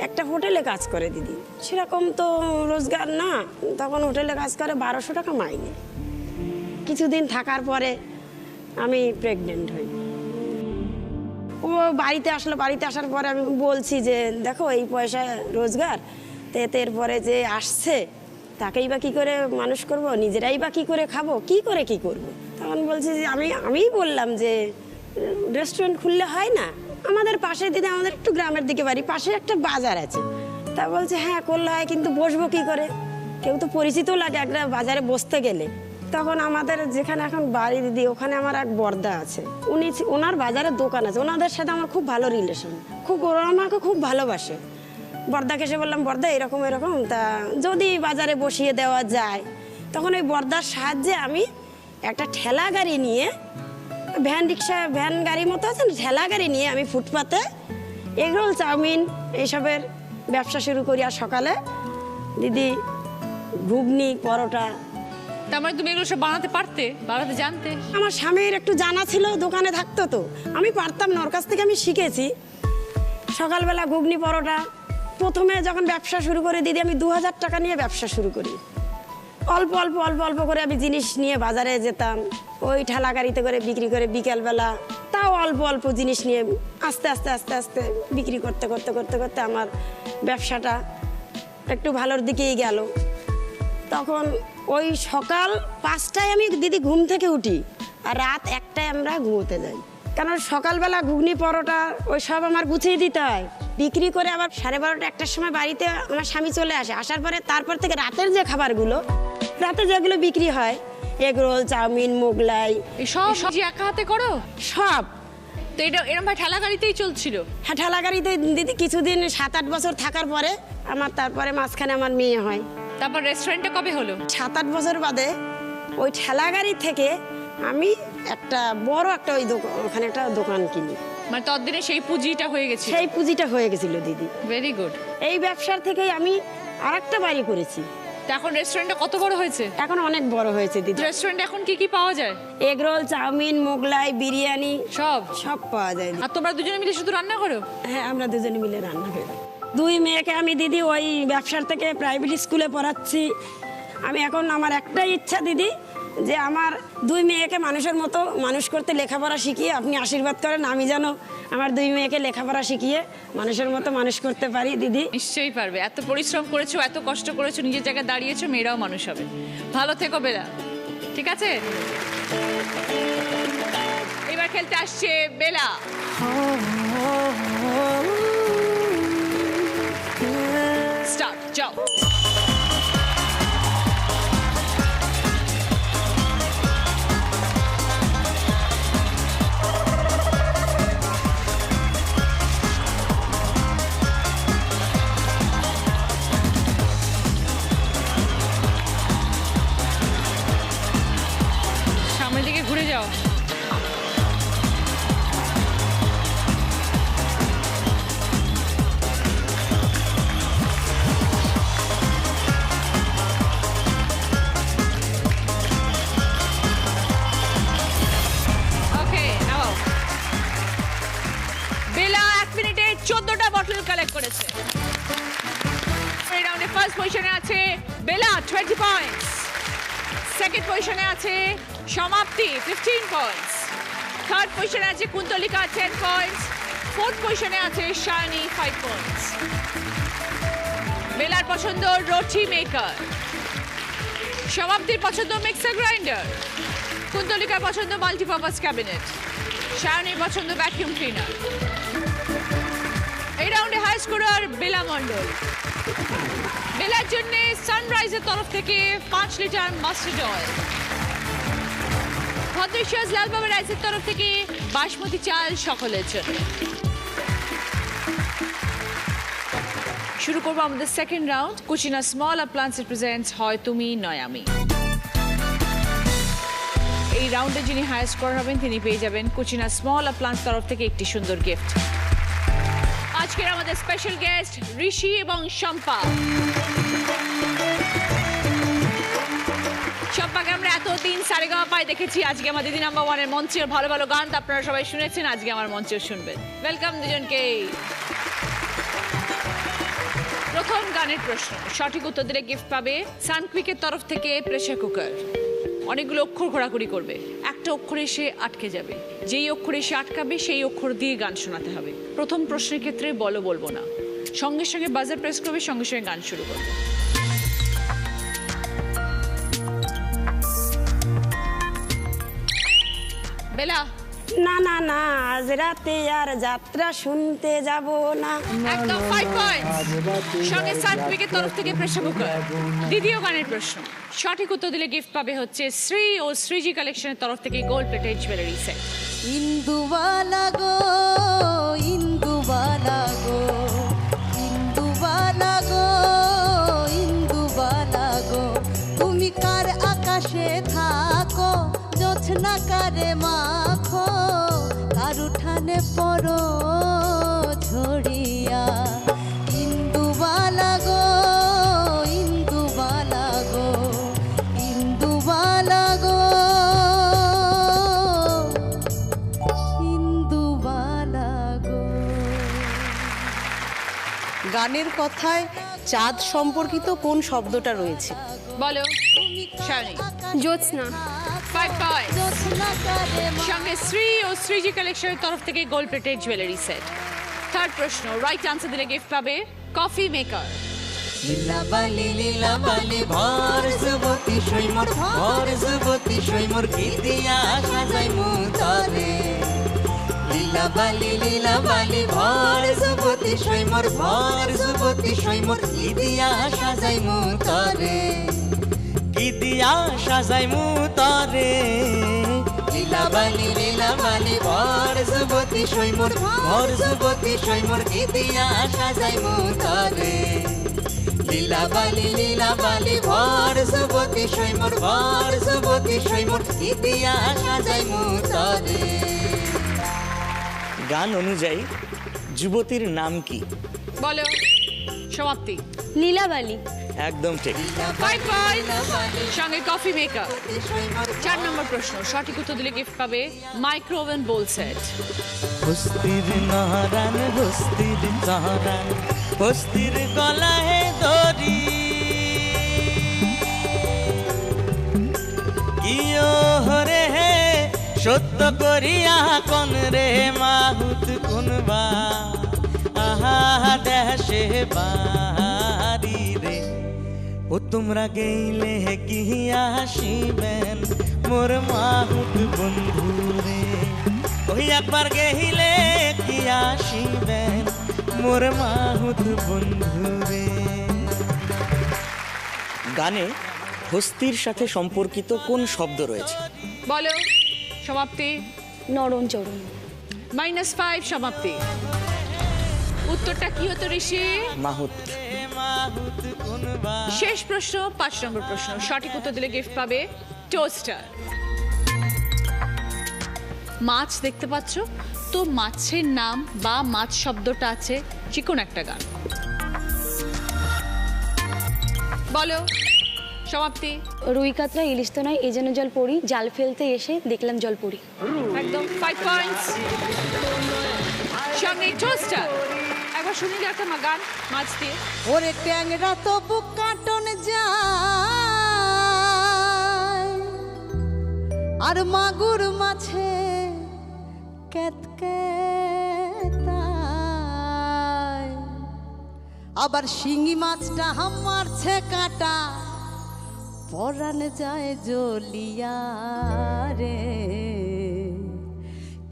একটা হোটেলে কাজ করে দিদি, সেরকম তো রোজগার না, তখন হোটেলে কাজ করে 1200 টাকা মাইনে। কিছুদিন থাকার পরে আমি প্রেগনেন্ট হই। ও বাড়িতে আসলো, বাড়িতে আসার পরে আমি বলছি যে দেখো এই পয়সা রোজগার, তো এরপরে যে আসছে তাকেই বা কী করে মানুষ করব, নিজেরাই বা কী করে খাবো, কী করব। তখন বলছি যে আমিই বললাম যে রেস্টুরেন্ট খুললে হয় না, আমাদের পাশে দিদি, আমাদের একটু গ্রামের দিকে বাড়ি, পাশে একটা বাজার আছে। তা বলছে হ্যাঁ করলে হয়, কিন্তু বসবো কী করে, কেউ তো পরিচিত লাগে একটা বাজারে বসতে গেলে। তখন আমাদের যেখানে এখন বাড়ি দিদি, ওখানে আমার এক বর্দা আছে, ওনার বাজারের দোকান আছে, ওনাদের সাথে আমার খুব ভালো রিলেশন, ওরা আমাকে খুব ভালোবাসে। বর্দাকে এসে বললাম বর্দা এরকম এরকম, তা যদি বাজারে বসিয়ে দেওয়া যায়। তখন ওই বর্দার সাহায্যে আমি একটা ঠেলা গাড়ি নিয়ে, ভ্যান গাড়ির মতো আছে না, ঠেলা গাড়ি নিয়ে আমি ফুটপাতে এগরোল চাউমিন এইসবের ব্যবসা শুরু করি। আর সকালে দিদি ঘুগনি পরোটা। তার মানে তুমি এগুলো সব বানাতে জানতে? আমার স্বামীর একটু জানা ছিল, দোকানে থাকতো তো, আমি পারতাম না, ওর কাছ থেকে আমি শিখেছি। সকালবেলা ঘুগনি পরোটা। প্রথমে যখন ব্যবসা শুরু করে দিদি, আমি 2000 টাকা নিয়ে ব্যবসা শুরু করি। অল্প অল্প অল্প অল্প করে আমি জিনিস নিয়ে বাজারে যেতাম, ওই ঠেলা গাড়িতে করে বিক্রি করে বিকেলবেলা, তাও অল্প অল্প জিনিস নিয়ে আস্তে আস্তে আস্তে আস্তে বিক্রি করতে করতে করতে করতে আমার ব্যবসাটা একটু ভালোর দিকেই গেল। তখন ওই সকাল 5টায় আমি দিদি ঘুম থেকে উঠি, আর রাত 1টায় আমরা ঘুমোতে যাই, কারণ সকালবেলা ঘুগনি পরোটা ওই সব আমার গুছিয়ে দিতে হয়। বিক্রি করে আবার 12:30 1টার সময় বাড়িতে আমার স্বামী চলে আসে। আসার পরে তারপর থেকে রাতের যে খাবারগুলো, রাতে যেগুলো বিক্রি হয়, এগরোল চাউমিন মোগলাই, সব একা হাতে করো? সব। তো এটা এরকম ভাই ঠেলা গাড়িতেই চলছিল? হ্যাঁ, ঠেলা গাড়িতে দিদি কিছুদিন 7-8 বছর থাকার পরে তারপরে মাঝখানে আমার মেয়ে হয়। তারপর রেস্টুরেন্টটা কবে হলো? 7-8 বছর বাদে ওই ঠেলা গাড়ি থেকে আমি একটা বড় একটা ওখানে একটা দোকান কিনি। মানে ততদিনে সেই পুঁজিটা হয়ে গেছে? সেই পুঁজিটা হয়ে গেছিল দিদি। Very good. এই ব্যবসার থেকেই আমি আরেকটা বাড়ি করেছি। এখন রেস্টুরেন্টটা কত বড় হয়েছে? এখন অনেক বড় হয়েছে দিদি। রেস্টুরেন্টে এখন কি কি পাওয়া যায়? এগরোল চাউমিন মোগলাই বিরিয়ানি সব পাওয়া যায়। আর তোমরা দুজনে মিলে শুধু রান্না করো? হ্যাঁ, আমরা দুজনে মিলে রান্না করি। 2 মেয়েকে আমি দিদি ওই ব্যবসার থেকে প্রাইভেট স্কুলে পড়াচ্ছি। আমি এখন আমার একটাই ইচ্ছা দিদি, যে আমার 2 মেয়েকে মানুষের মতো মানুষ করতে, লেখাপড়া শিখিয়ে আপনি আশীর্বাদ করেন, আমি যেন আমার 2 মেয়েকে লেখাপড়া শিখিয়ে মানুষের মতো মানুষ করতে পারি দিদি। নিশ্চয়ই পারবে। এত পরিশ্রম করেছো, এত কষ্ট করেছো, নিজের জায়গায় দাঁড়িয়েছো, মেয়েরাও মানুষ হবে। ভালো থেকো বেলা, ঠিক আছে? এবার খেলতে আসছে বেলা। স্টার্ট, যাও। সামনের দিকে ঘুরে যাও। ওকে, নাও। বেলা 1 মিনিটে 14টা বটল কালেক্ট করেছে। এই রাউন্ডে ফার্স্ট পজিশনে আছে বেলা, 20 পয়েন্টস। সেকেন্ড পজিশনে আছে সমাপ্তি, 15 পয়েন্টস। থার্ড পজিশনে আছে কুন্তলিকা, 10 পয়েন্টস। ফোর্থ পজিশনে আছে শাইনি, 5 পয়েন্টস। বেলার পছন্দ রোটি মেকার, সমাপ্তির পছন্দ মিক্সার গ্রাইন্ডার, কুন্তলিকার পছন্দ মাল্টিপারপাস ক্যাবিনেট, শাইনির পছন্দ ভ্যাকিউম ক্লিনার। এই রাউন্ডে হাই স্কোরার বেলা মণ্ডল। বেলার জন্য সানরাইজের তরফ থেকে 5 litre mustard oil. Bhadreswar Lalbaba রাইসের তরফ থেকে বাসমতি চাল সকলের জন্য। শুরু করবো আমাদের second round. Cucina small appliances presents হয় তুমি নয় আমি। এই রাউন্ডে যিনি হাই স্কোর হবেন তিনি পেয়ে যাবেন কুচিনা স্মল অ্যাপ্লায়েন্স তরফ থেকে একটি সুন্দর গিফট। আজকের আমাদের স্পেশাল গেস্ট ঋষি এবং শম্পা। শম্পাকে আমরা এত 3 সারেগামা পায় দেখেছি, আজকে আমার দিদি নাম্বার 1-এর মঞ্চের ভালো ভালো গান তো আপনারা সবাই শুনেছেন, আজকে আমার মঞ্চেও শুনবেন। ওয়েলকাম দুজনকে। প্রথম গানের প্রশ্ন, সঠিক উত্তর দিলে গিফট পাবে সানকুইকের তরফ থেকে প্রেসার কুকার। অনেকগুলো অক্ষর ঘোরাঘুরি করবে, একটা অক্ষরে এসে আটকে যাবে, যেই অক্ষরে এসে আটকাবে সেই অক্ষর দিয়ে গান শোনাতে হবে। প্রথম প্রশ্নের ক্ষেত্রে বলবো না, সঙ্গে সঙ্গে বাজার প্রেস করবে, সঙ্গে সঙ্গে গান শুরু করবে। বেলা। না না না, আজ রাতে আর যাত্রা শুনতে যাব না। একদম 5 পয়েন্টস। সঙ্গে সানকুইকের তরফ থেকে প্রেসার কুকার। দ্বিতীয় গানের প্রশ্ন, সঠিক উত্তর দিলে গিফট পাবে হচ্ছে শ্রী ও শ্রীজি কালেকশনের তরফ থেকে gold plated jewellery set. Indubala গো, ইন্দুবালা গো, ইন্দুবালা গো, ইন্দুবালা গো, তুমি কার আকাশে থাকো, জোছনা কারে মাখো, কার উঠানে পড়ো ঝরিয়া। ইন্দুবালা গো, ইন্দুবালা গো, ইন্দুবালা গো, ইন্দুবালা গো। গানের কথায় চাঁদ সম্পর্কিত কোন শব্দটা রয়েছে? বলো শানি। জ্যোৎস্না। 5 পয়েন্টস। সঙ্গে শ্রী ও শ্রীজি কালেকশনের তরফ থেকে gold plated jewellery set. Third প্রশ্ন, রাইট আনসার দিলে গিফট পাবে কফি মেকার। লীলা বালি ভর যুবতী সৈমর, ভর যুবতী সৈমর, কি দিয়া সাজাই মুতরে। লীলা বালি ভর যুবতী সৈমর, ভর যুবতী সৈমর, কি দিয়া সাজাই মুতরে, কি দিয়া সাজাই মুতরে। লীলা বালি ভর যুবতী সৈমর, ভর যুবতী সৈমর, কি দিয়া সাজাই মুতরে। লীলা বালি ভর যুবতী সৈমর, ভর যুবতী সৈমর, কি দিয়া সাজাই মুতরে। গান অনুযায়ী যুবতীর নাম কি? বলো সমাপ্তি। লীলাবালি। একদম ঠিক। 5 পয়েন্টস। সঙ্গে কফি মেকার। 4 নম্বর প্রশ্ন, সঠিক উত্তর দিলে গিফট পাবে মাইক্রো ওভেন বোল সেট। হস্তির নহরান, হস্তির চহরান, হস্তির গলায় দড়ি, কিয় হরে হে সত্য করিয়া কোন রে মাহুত কোনবা, আহা দেশে বাড়ি রে। ও তোমরা গেইলে কি আসিবেন মোর মাহুত বন্ধু রে, ওই একবার গেইলে কি আসিবেন মোর মাহুত বন্ধু রে। গানে হস্তির সাথে সম্পর্কিত কোন শব্দ রয়েছে? বলো সমাপ্তি। নরম চরণ। -5 সমাপ্তি। উত্তরটা কি হতো ঋষি? মাহুত। শেষ প্রশ্ন, 5 নম্বর প্রশ্ন, সঠিক উত্তর দিলে গিফট পাবে টোস্টার। মাছ দেখতে পাচ্ছ তো, মাছের নাম বা মাছ শব্দটা আছে যে কোনো একটা গান। বলো সমাপ্তি। রুই কাতরা ইলিশ তো নয়, এই যেন জল পড়ি, জাল ফেলতে এসে দেখলাম জল পড়ি। একদম 5 পয়েন্টস। সঙ্গে টোস্টার। একবার শুনি একটা গান মাছ দিয়ে। ওরে ট্যাংরা তো বুক কাটন যায়, আর মাগুর মাছে কেতকেতায়, আবার শিঙি মাছটা মারছে কাটা, পরান যায় জ্বলিয়া রে।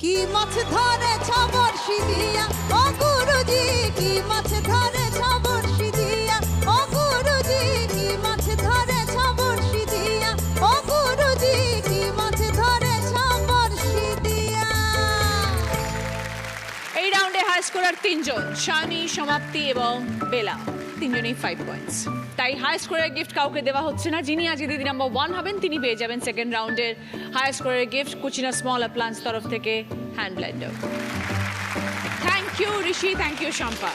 কি মাছ ধরেছ বড়শি দিয়া ও গুরুজি, কি মাছ ধরেছ বড়শি দিয়া ও গুরুজি, কি মাছ ধরেছ বড়শি দিয়া ও গুরুজি, কি মাছ ধরেছ বড়শি দিয়া। এই রাউন্ডে হাই স্কোরার তিনজন, শানি, সমাপ্তি এবং বেলা, তিনজনেই 5 পয়েন্টস। তাই হাই স্কোরের গিফট কাউকে দেওয়া হচ্ছে না। যিনি আজ দিদি নাম্বার 1 হবেন তিনি পেয়ে যাবেন সেকেন্ড রাউন্ডের হাই স্কোরের গিফট কুচিনা স্মল অ্যাপ্লায়েন্স তরফ থেকে hand blender. Thank you Rishi, thank you Shampa.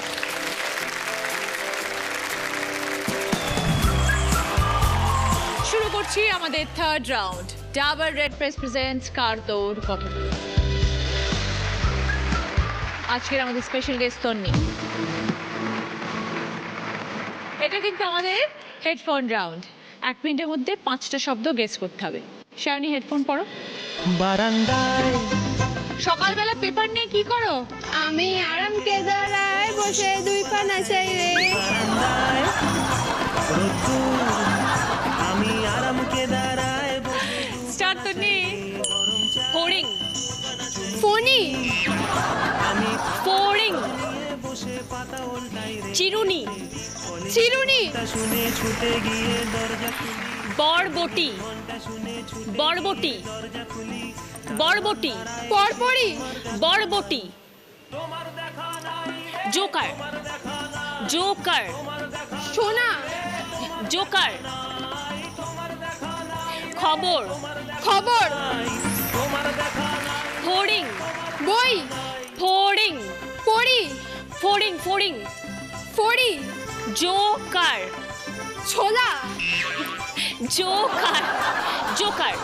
শুরু করছি আমাদের থার্ড রাউন্ড। ডাবর রেড প্রেস প্রেজেন্টস কার দৌড় কত। আজকের আমাদের স্পেশাল গেস্ট তন্নি। এটা কিন্তু আমাদের হেডফোন রাউন্ড। 1 মিনিটের মধ্যে 5টা শব্দ গেস করতে হবে। শায়নি হেডফোন পরো। বারান্দায় সকালবেলা পেপার নিয়ে কি করো? আমি আরাম কেদারায় বসে 2 পা নাচাই রে। বারান্দায় রোদ্দুর, আমি আরাম কেদারায় স্টার্ট তন্নি। ফোরিং, ফোনি, আমি ফোরিং, বসে পাতা উল্টাই রে, চিরুনি, চিরুনি, তা শুনে ছুটে গিয়ে দরজা খুলি, বরবটি, শুনে ছুটে বরবটি, দরজা খুলি, বরবটি, পরপরি, বরবটি, জোকার, জোকার, সোনা, জোকার, খবর, খবর, ফোরিং, বই, ফোরিং, পড়ি, ফোরিং, ফোরিং, ফড়ি, জোকার, ছোলা, জোকার, জোকার,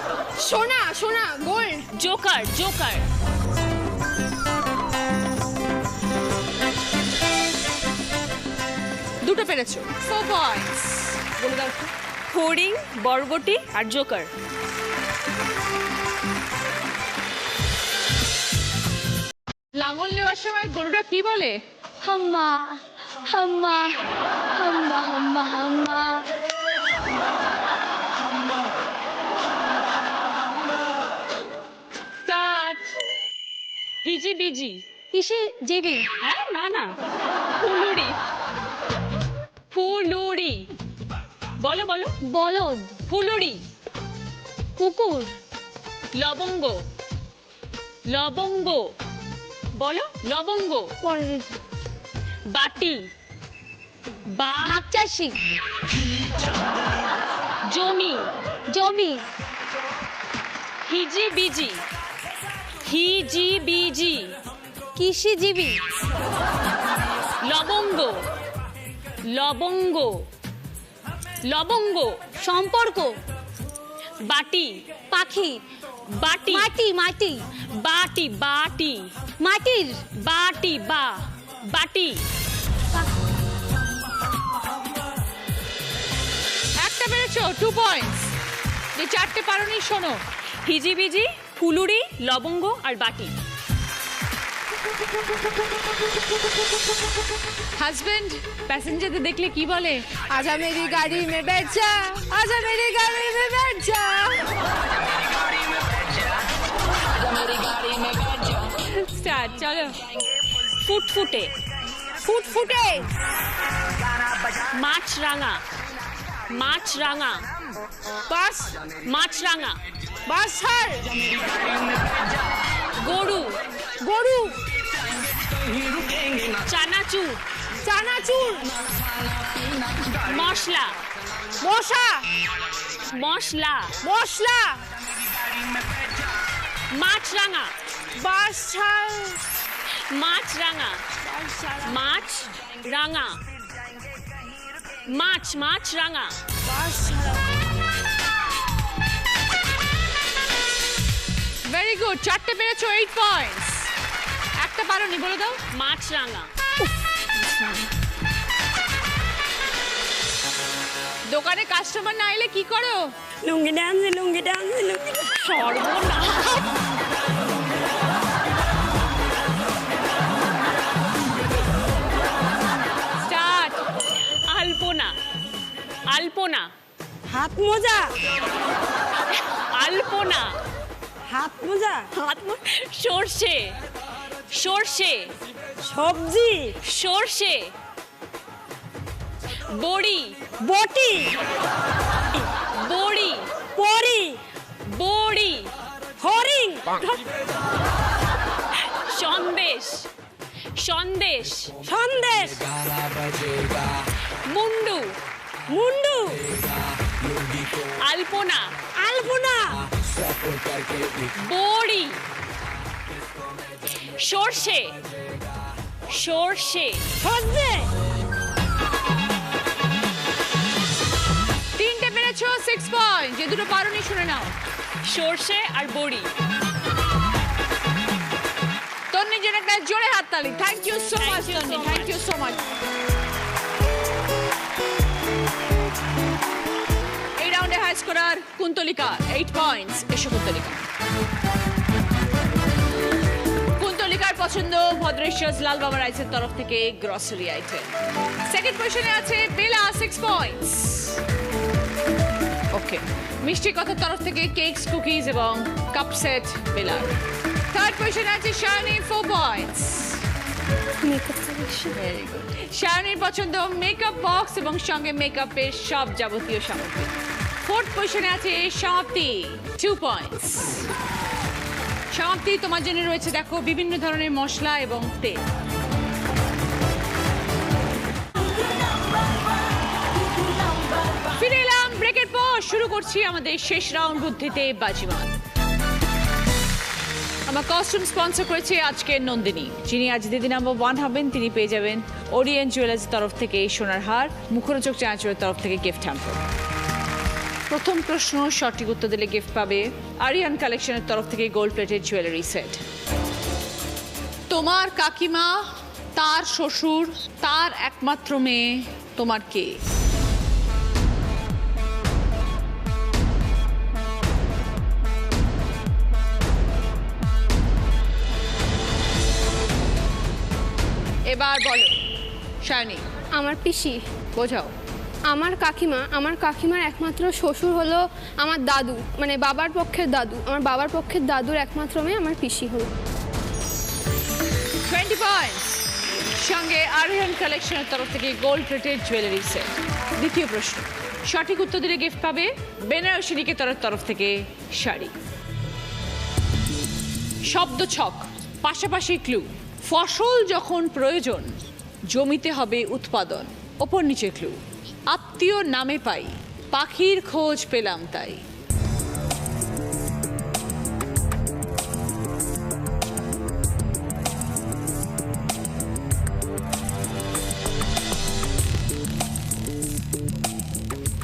সোনা, সোনা, গোল্ড, জোকার, জোকার। দুটো পেরেছো, 4 পয়েন্টস। বলে দাও একটু। ফড়িং, বরবটি আর জোকার। লাঙল নেওয়ার সময় গরুটা কি বলে? হাম্মা হাম্মা হাম্মা হাম্মা হাম্মা। স্টার্ট। হিজি বিজি। কিসে জেবি? হ্যাঁ, না না, ফুলুরি, ফুলুরি। বলো বলো। বলদ, ফুলুরি। কুকুর, লবঙ্গ, লবঙ্গ। বলো লবঙ্গ। পরের বাটি, ভাগ চাষি, জমি, জমি, হিজি বিজি, হিজি বিজি। কৃষিজীবী, লবঙ্গ, লবঙ্গ, লবঙ্গ। সম্পর্ক, বাটি, পাখি, বাটি, মাটি, মাটি, বাটি, বাটি, মাটির, বাটি, বা, বাটি। একটা পেরেছো, 2 পয়েন্টস। যে 4টে পারোনি শোনো। হিজিবিজি, ফুলুরি, লবঙ্গ আর বাটি। হাজবেন্ড প্যাসেঞ্জারদের দেখলে কি বলে? आजा मेरी गाड़ी में बैठ जा, आजा मेरी गाड़ी में बैठ जा। স্টার্ট, চলো। ফুটফুটে, ফুটফুটে, মাছরাঙা, মাছরাঙা, বাস, মাছরাঙা, বাস ছাড়, গরু, গরু, চানাচুর, চানাচুর, মশলা, মশা, মশলা, মশলা, মাছরাঙা, বাস ছাড়, মাছরাঙা, মাছ রাঙা, মাছ, মাছরাঙা। বাস ছাড়া। ভেরি গুড, 4টে পেরেছো, 8 পয়েন্টস। একটা পারোনি, বলে দাও। মাছরাঙা। দোকানে কাস্টমার না এলে কি করো? লুঙ্গি ডান্স, লুঙ্গি ডান্স, লুঙ্গি ডান্স। সর্বনাশ। স্টার্ট। আলপনা, আলপনা, হাত মোজা, আলপনা, হাত মোজা, সর্ষে সর্ষে সবজি, সর্ষে বড়ি বটি, বড়ি পরি, বড়ি হরিণ, সন্দেশ সন্দেশ সন্দেশ, মুন্ডু মুন্ডু, আলপনা আলপনা, বড়ি সর্ষে সর্ষে সর্ষে। তিনটে পেরেছো 6 পয়েন্ট। যে দুটো পারোনি শুনে নাও, সর্ষে আর বড়ি। তন্নির জন্য একটা জোরে হাততালি। Thank you so much Tonni, thank you so much. এই রাউন্ডে হাই স্কোরার কুন্তলিকা 8 পয়েন্টস। এসো কুন্তলিকা। কুন্তলিকার পছন্দ ভদ্রেশ্বর লাল বাবা রাইসের তরফ থেকে গ্রসারি আইটেম। সেকেন্ড পজিশনে আছে বেলা 6 পয়েন্টস। ওকে, মিষ্টি কথার তরফ থেকে কেকস, কুকিজ এবং কাপ সেট বেলার। থার্ড পজিশনে আছে শায়নি 4 পয়েন্টস। Very good. শায়নির পছন্দ মেকআপ বক্স এবং সঙ্গে মেকআপের সব যাবতীয় সামগ্রী। ফোর্থ পজিশনে আছে সমাপ্তি 2 পয়েন্টস। সমাপ্তি, তোমার জন্য রয়েছে দেখো বিভিন্ন ধরনের মশলা এবং তেল। ফিরে এলাম ব্রেকের পর। শুরু করছি আমাদের শেষ রাউন্ড, বুদ্ধিতে বাজিমাত। আমার কস্টিউম স্পন্সর করেছে আজকের নন্দিনী। যিনি আজ দিদি নাম্বার 1 হবেন তিনি পেয়ে যাবেন ওরিয়েন্ট জুয়েলার্সের তরফ থেকে সোনার হার, মুখরোচক চানাচুরের তরফ থেকে গিফট হ্যাম্পার। প্রথম প্রশ্ন সঠিক উত্তর দিলে গিফট পাবে আরিয়ান কালেকশনের তরফ থেকে গোল্ড প্লেটেড জুয়েলারি সেট। তোমার কাকিমা, তার শ্বশুর, তার একমাত্র মেয়ে তোমার কে? এবার বলো শায়নি। আমার পিসি। বোঝাও। আমার কাকিমার একমাত্র শ্বশুর হলো আমার দাদু, মানে বাবার পক্ষের দাদু। আমার বাবার পক্ষের দাদুর একমাত্র মেয়ে আমার পিসি হলো। 20 পয়েন্টস। সঙ্গে আরিয়ান কালেকশনের তরফ থেকে গোল্ড প্লেটেড জুয়েলারি সেট। দ্বিতীয় প্রশ্ন সঠিক উত্তর দিলে গিফট পাবে বেনারসি নিকেতনের তরফ থেকে শাড়ি। শব্দ ছক, পাশাপাশি ক্লু। ফসল যখন প্রয়োজন জমিতে হবে উৎপাদন, ওপর নিচে ক্লু। আত্মীয় নামে পাই, পাখির খোঁজ পেলাম তাই।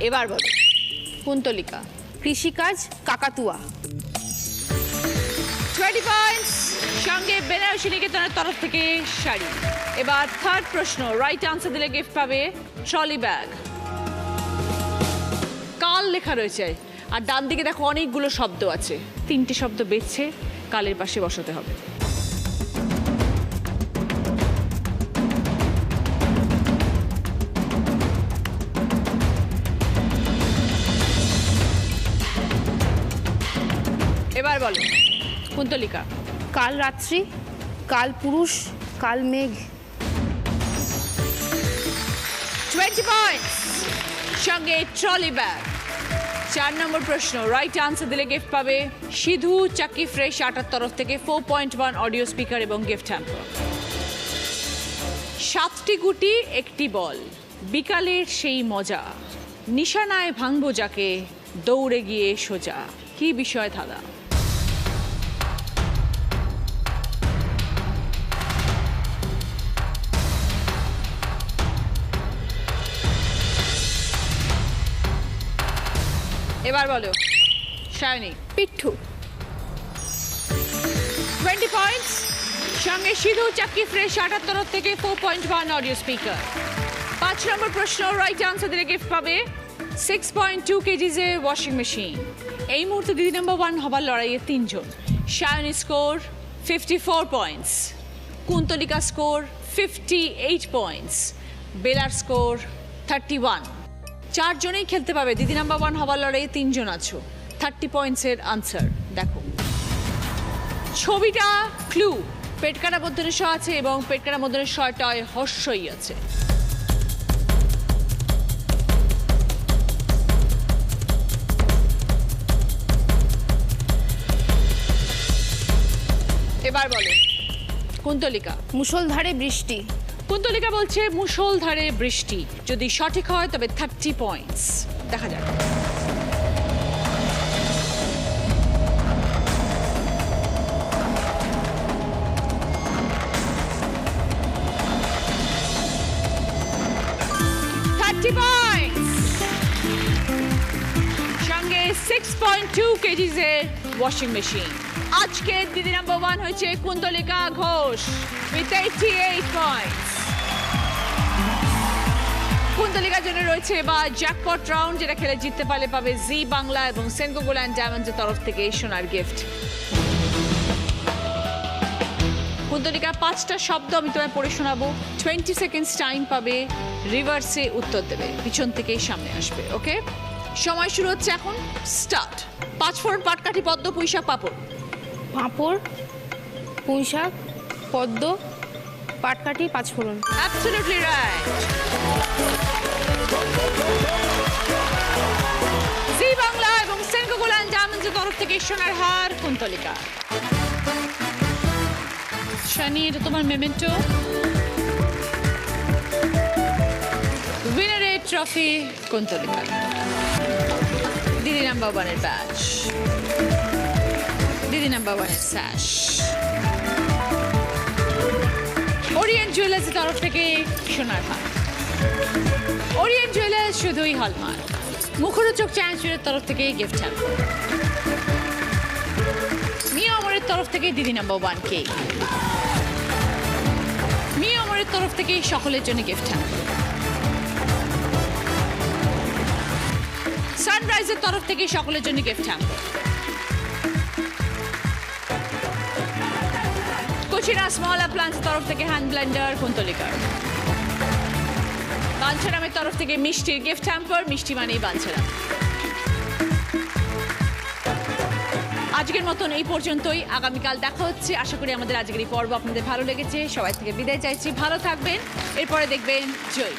এবার বলো কুন্তলিকা। কৃষিকাজ, কাকাতুয়া। 20 পয়েন্টস। সঙ্গে বেনারসি নিকেতনের তরফ থেকে শাড়ি। এবার থার্ড প্রশ্ন, রাইট আনসার দিলে গিফট পাবে ট্রলি ব্যাগ। কাল লেখা রয়েছে আর ডান দিকে দেখো অনেকগুলো শব্দ আছে। 3টে শব্দ বেছে কালের পাশে বসাতে হবে। এবার বলো কুন্তলিকা। কাল রাত্রি, কাল পুরুষ, কাল মেঘ। 20 পয়েন্টস। সঙ্গে ট্রলি ব্যাগ। 4 নম্বর প্রশ্ন, রাইট আনসার দিলে গিফট পাবে সিধু চাকি ফ্রেশ আটার তরফ থেকে 4.1 অডিও স্পিকার এবং গিফট হ্যাম্পার। 7টি গুটি 1টি বল, বিকালের সেই মজা, নিশানায় ভাঙবো যাকে, দৌড়ে গিয়ে সোজা। কি বিষয় ধাঁধা? এবার বলো শায়নি। পিঠু। 20 পয়েন্টস। সঙ্গে সিধু চাকি ফ্রেশ আটার তরফ থেকে 4.1 অডিও স্পিকার। 5 নম্বর প্রশ্ন, রাইট আনসার দিলে গিফট পাবে 6.2 কেজিজের ওয়াশিং মেশিন। এই মুহূর্তে দিদি নাম্বার 1 হবার লড়াইয়ে 3 জন। Shayoni score 54 points, Kuntalika score 58 points, বেলার স্কোর 31। 4 জনেই খেলতে পাবে। দিদি নাম্বার 1 হবার লড়াইয়ে 3 জন আছো। 30 পয়েন্টসের আনসার দেখো। ছবিটা ক্লু, পেটকাটা মধ্যে স আছে এবং পেটকাটা মধ্যে শয়টায় হর্ষই আছে। এবার বলো কুন্তলিকা। মুষলধারে বৃষ্টি। কুন্তলিকা বলছে মুষলধারে বৃষ্টি। যদি সঠিক হয় তবে 30 পয়েন্টস। দেখা যাক। সঙ্গে 6.2 কেজিজের ওয়াশিং মেশিন। আজকে দিদি নাম্বার 1 হয়েছে কুন্তলিকা ঘোষ উইথ 88 পয়েন্টস। কুন্তলিকার জন্য রয়েছে এবার জ্যাকপট রাউন্ড, যেটা খেলে জিততে পারলে পাবে জি বাংলা এবং সেনকো গোল্ড অ্যান্ড ডায়মন্ডসের তরফ থেকে সোনার গিফট। কুন্তলিকা 5টা শব্দ আমি তোমায় পড়ে শোনাবো, 20 সেকেন্ডস টাইম পাবে, রিভার্সে উত্তর দেবে, পিছন থেকে সামনে আসবে। ওকে, সময় শুরু হচ্ছে এখন, স্টার্ট। 5 ফোড়ন, পাটকাঠি, পদ্ম, পুঁইশাক, পাঁপড়। পাঁপড়, পুঁইশাক, পদ্ম, পাটকাঠি, পাঁচফোড়ন। Absolutely right. জি বাংলা এবং সেনকো গোল্ড অ্যান্ড ডায়মন্ডসের তরফ থেকে সোনার হার কুন্তলিকা। শানি, এটা তোমার মেমেন্টো। উইনারের ট্রফি কুন্তলিকা। দিদি নাম্বার 1-এর ব্যাচ, দিদি নাম্বার 1-এর স্যাশ। ওরিয়েন্ট জুয়েলার্সের তরফ থেকে সোনার হার। ওরিয়েন্ট জুয়েলার্স শুধুই হলমার্ক। মুখরোচক চ্যান্সের তরফ থেকে গিফট হ্যাম্পার। মিয়া অমরের তরফ থেকে দিদি নাম্বার 1 কেক। মিয়া অমরের তরফ থেকে সকলের জন্য গিফট হ্যাম্পার। সানরাইজের তরফ থেকে সকলের জন্য গিফট হ্যাম্পার। কুচিনা স্মল অ্যাপ্লায়েন্সের তরফ থেকে হ্যান্ড ব্লেন্ডার কুন্তলিকার। বাঞ্ছারামের তরফ থেকে মিষ্টির গিফট হ্যাম্পার, মিষ্টি মানেই বাঞ্ছারাম। আজকের মতন এই পর্যন্তই, আগামীকাল দেখা হচ্ছে। আশা করি আমাদের আজকের এই পর্ব আপনাদের ভালো লেগেছে। সবাই থেকে বিদায় চাইছি, ভালো থাকবেন। এরপরে দেখবেন জয়।